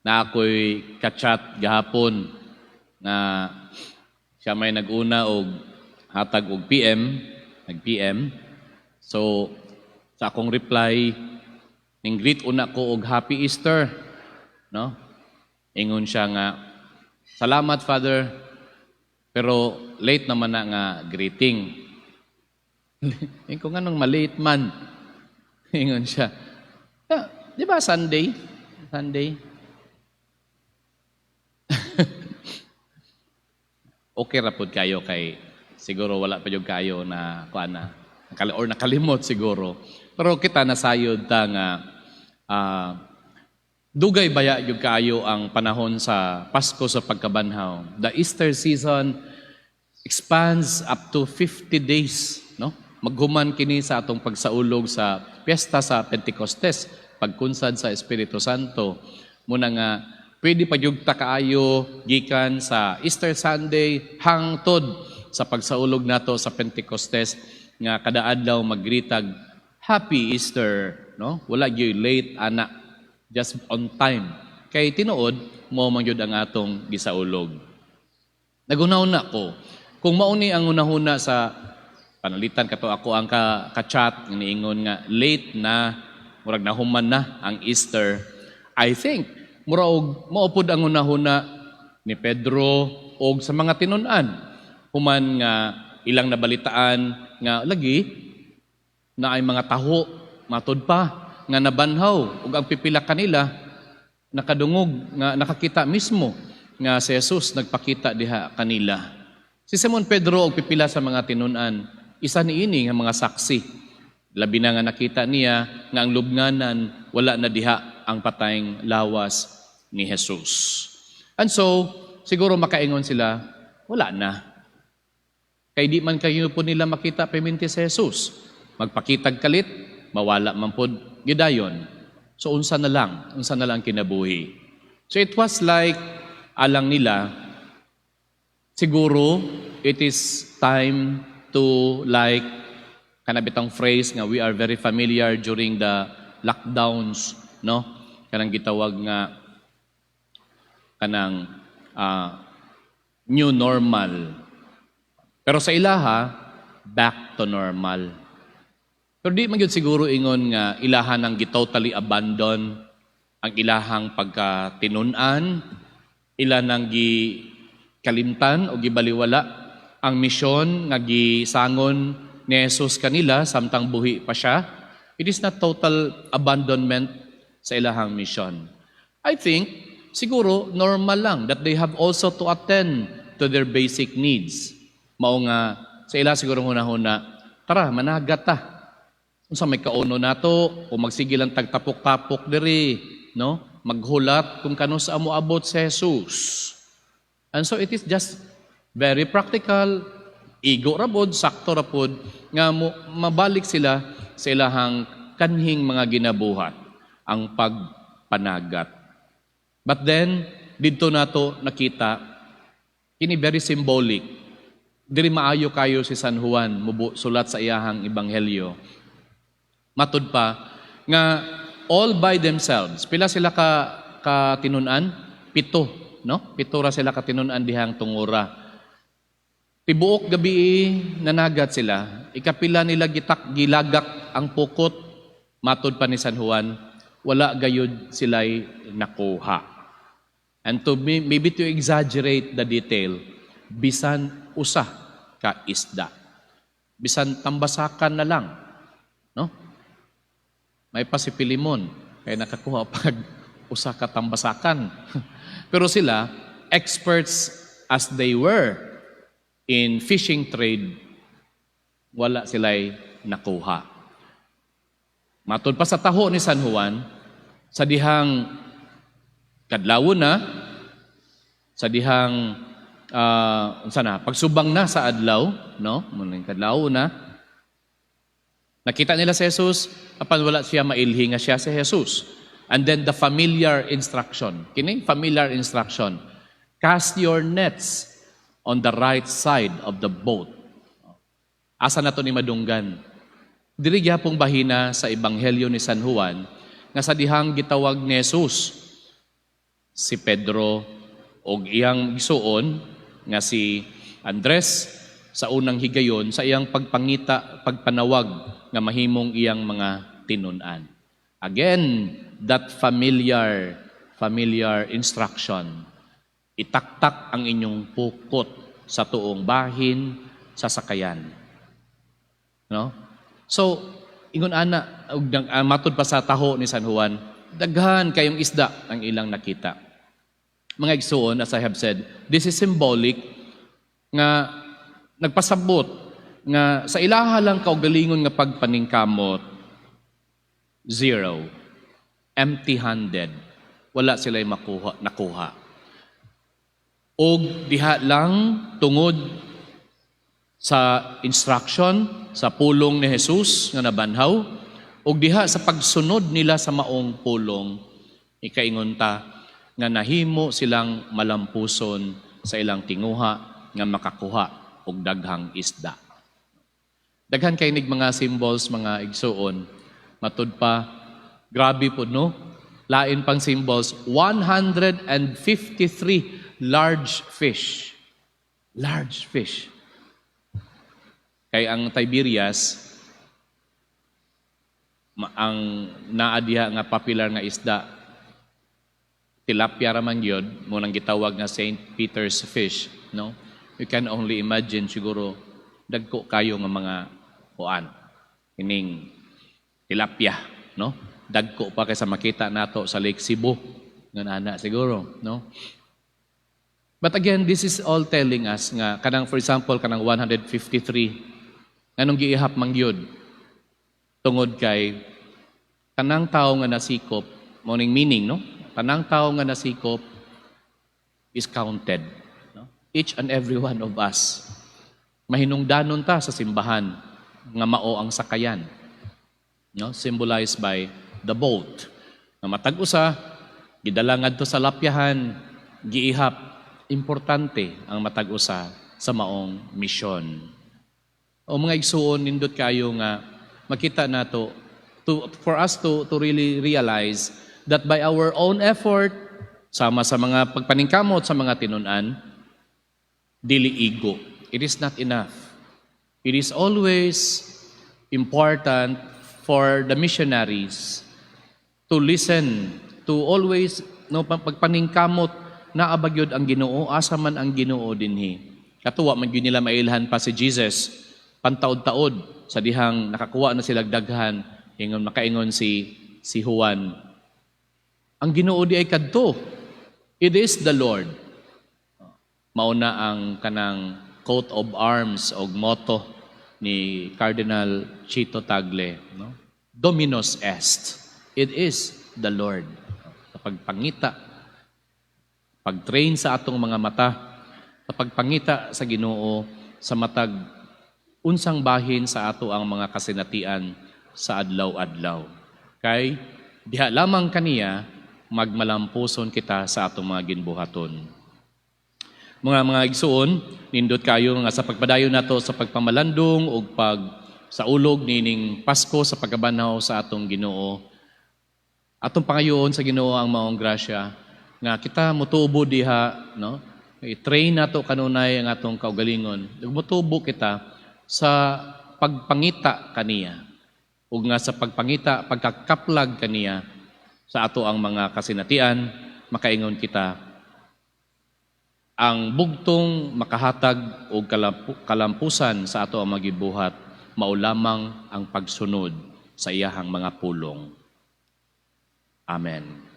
na ako'y kachat gahapon na siya may nag-una og hatag og PM, nag-PM. So, sa akong reply, ning greet una ko og Happy Easter, no? Ingon siya nga, salamat Father, pero late naman na nga greeting. Ingon ko nga nung malate man. Ingon siya, di ba Sunday? Sunday? Okay ra pud kayo kay siguro wala pa yung kayo na kuana or nakalimot siguro. Pero kita nasayod ta nga dugay baya yung kayo ang panahon sa Pasko sa pagkabanhaw. The Easter season expands up to 50 days, no? Maghuman kini sa atong pagsaulog sa piyesta sa Pentecostes, pagkunsad sa Espiritu Santo. Muna nga pwede pa yung takaayo gikan sa Easter Sunday hangtod sa pagsaulog nato sa Pentecostes nga kada adlaw magritag Happy Easter, no? Wala gyud late ana, just on time. Kay tinuod mo man gyud ang atong gisaulog. Nagunaw-una ko kung mauni ang unahuna sa panalitan kato ako ang ka-chat niingon nga late na murag nahuman na ang Easter. I think murag maupod ang unahuna ni Pedro og sa mga tinun-an human nga ilang nabalitaan nga lagi na ay mga taho matud pa nga nabanhaw ug ang pipila kanila nakadungog nga nakakita mismo nga si Jesus nagpakita diha kanila. Si Simon Pedro og pipila sa mga tinun-an isa niini nga mga saksi. Labi na nga nakita niya nga ang lubnganan wala na diha ang patayng lawas ni Jesus. And so, siguro makaingon sila, wala na. Kay di man kayo po nila makita piminti si Jesus. Magpakitag kalit, mawala man po gidayon. So, unsa na lang kinabuhi. So, it was like, alang nila, siguro, it is time to like, kanabitang phrase nga we are very familiar during the lockdowns, no? Kanang gitawag nga kanang new normal. Pero sa ilaha, back to normal. Pero di man yun siguro ingon nga ilaha nang totally abandon ang ilahang pagkatinunan, ila nang kalimtan o gibaliwala ang misyon nga gisangon ni Jesus kanila samtang buhi pa siya. It is not total abandonment sa ilahang misyon. I think siguro normal lang that they have also to attend to their basic needs. Mao nga sa ila siguro hunahuna, tara managat ta. Unsa may kauno nato o magsige lang tagtapok-tapok diri, no? Maghulat kung kano sa amo abot si Jesus. And so it is just very practical, igo rabod, sakto rabod nga mabalik sila sa ilahang kanhing mga ginabuhat, ang pagpanagat. But then, dito nato nakita, kini very symbolic. Diri maayo kayo si San Juan, sulat sa iyahang ebanghelyo. Matud pa, nga all by themselves, pila sila ka tinunan? 7, no? 7 ra sila ka tinunan dihang tungura. Tibuok gabi nanagat sila, ikapila nila gilagak ang pukot, matud pa ni San Juan, wala gayud sila'y nakuha. And to maybe to exaggerate the detail, bisan usa ka isda. Bisan tambasakan na lang. No? May pa si Pilimon, kaya nakakuha pag usa ka tambasakan. Pero sila, experts as they were in fishing trade, wala sila'y nakuha. Matod pa sa taho ni San Juan, sa dihang kadlawon na, sa dihang pagsubang na sa adlaw, no? Muning kadlawon na, nakita nila si Jesus, apan wala siya mailhi nga siya si Jesus. And then the familiar instruction, kining familiar instruction, cast your nets on the right side of the boat. Asa na to ni madunggan? Diri gyapong bahina sa ebanghelyo ni San Juan nga sa dihang gitawag ni Jesus si Pedro og iyang igsuon nga si Andres sa unang higayon sa iyang pagpanawag nga mahimong iyang mga tinun-an. Again, that familiar instruction. Itaktak ang inyong pukot sa tuong bahin sa sakayan. No? So, ingon ana, matod pa sa taho ni San Juan, daghan kayong isda ang ilang nakita. Mga igsuon, as I have said, this is symbolic nga nagpasabot nga sa ilaha lang kaugalingon nga pagpaningkamot, zero, empty-handed, wala sila'y nakuha. Og diha lang tungod sa instruction, sa pulong ni Jesus nga nabanhaw, og diha sa pagsunod nila sa maong pulong, ikaingon ta, nga nahimo silang malampuson sa ilang tinguha nga makakuha og daghang isda. Daghan kay nig mga symbols, mga igsuon, matud pa, grabe po no? Lain pang symbols, 153 large fish. Large fish. Kay ang Tiberias, ang naadiha nga popular nga isda, tilapia raman yun, munang gitawag nga St. Peter's fish, no? You can only imagine siguro dagko kayo nga mga kuan, ining tilapia, no? Dagko pa kaysa makita nato sa Lake Cebu, nga nana siguro, no? But again, this is all telling us nga kanang, for example, kanang 153 anong giihap man gyud tungod kay kanang tawo nga nasikop, morning meaning, no? Kanang tawo nga nasikop is counted. No? Each and every one of us. Mahinungdanon ta sa simbahan nga mao ang sakayan. No? Symbolized by the boat. Nga matag usa, gidala ngadto sa lapyahan, giihap, importante ang matag usa sa maong misyon. O mga igsuon, nindot kayo nga makita nato for us to really realize that by our own effort, sama sa mga pagpaningkamot sa mga tinun-an, dili igo. It is not enough. It is always important for the missionaries to listen, to always pagpaningkamot na abagyod ang Ginoo, asa man ang Ginoo dinhi. Katuwa man gyud nila mailhan pa si Jesus pantaod-taod sa dihang nakakuha na sila daghan, ingon makaingon si Juan. Ang Ginoo di ay kadto. It is the Lord. Mauna ang kanang coat of arms o motto ni Cardinal Chito Tagle, no? Dominus est. It is the Lord. Sa pagpangita, pag-train sa atong mga mata, sa pagpangita sa Ginoo, sa matag unsang bahin sa ato ang mga kasinatian sa adlaw-adlaw. Kay diha lamang kaniya magmalampuson kita sa atong mga ginbuhaton. Mga igsuon, nindot kayo nga sa pagpadayon nato sa pagpamalandong o sa ulog nining Pasko sa pagkabanhaw sa atong Ginoo. Atong pangayoon sa Ginoo ang maong grasya nga kita motubo diha, no? I-train nato kanunay ang atong kaugalingon. Motubo kita sa pagpangita kaniya. Ug nga sa pagpangita, pagkakaplag kaniya sa ato ang mga kasinatian, makaingon kita ang bugtong makahatag o kalampusan sa ato ang magibuhat, mao lamang ang pagsunod sa iyahang mga pulong. Amen.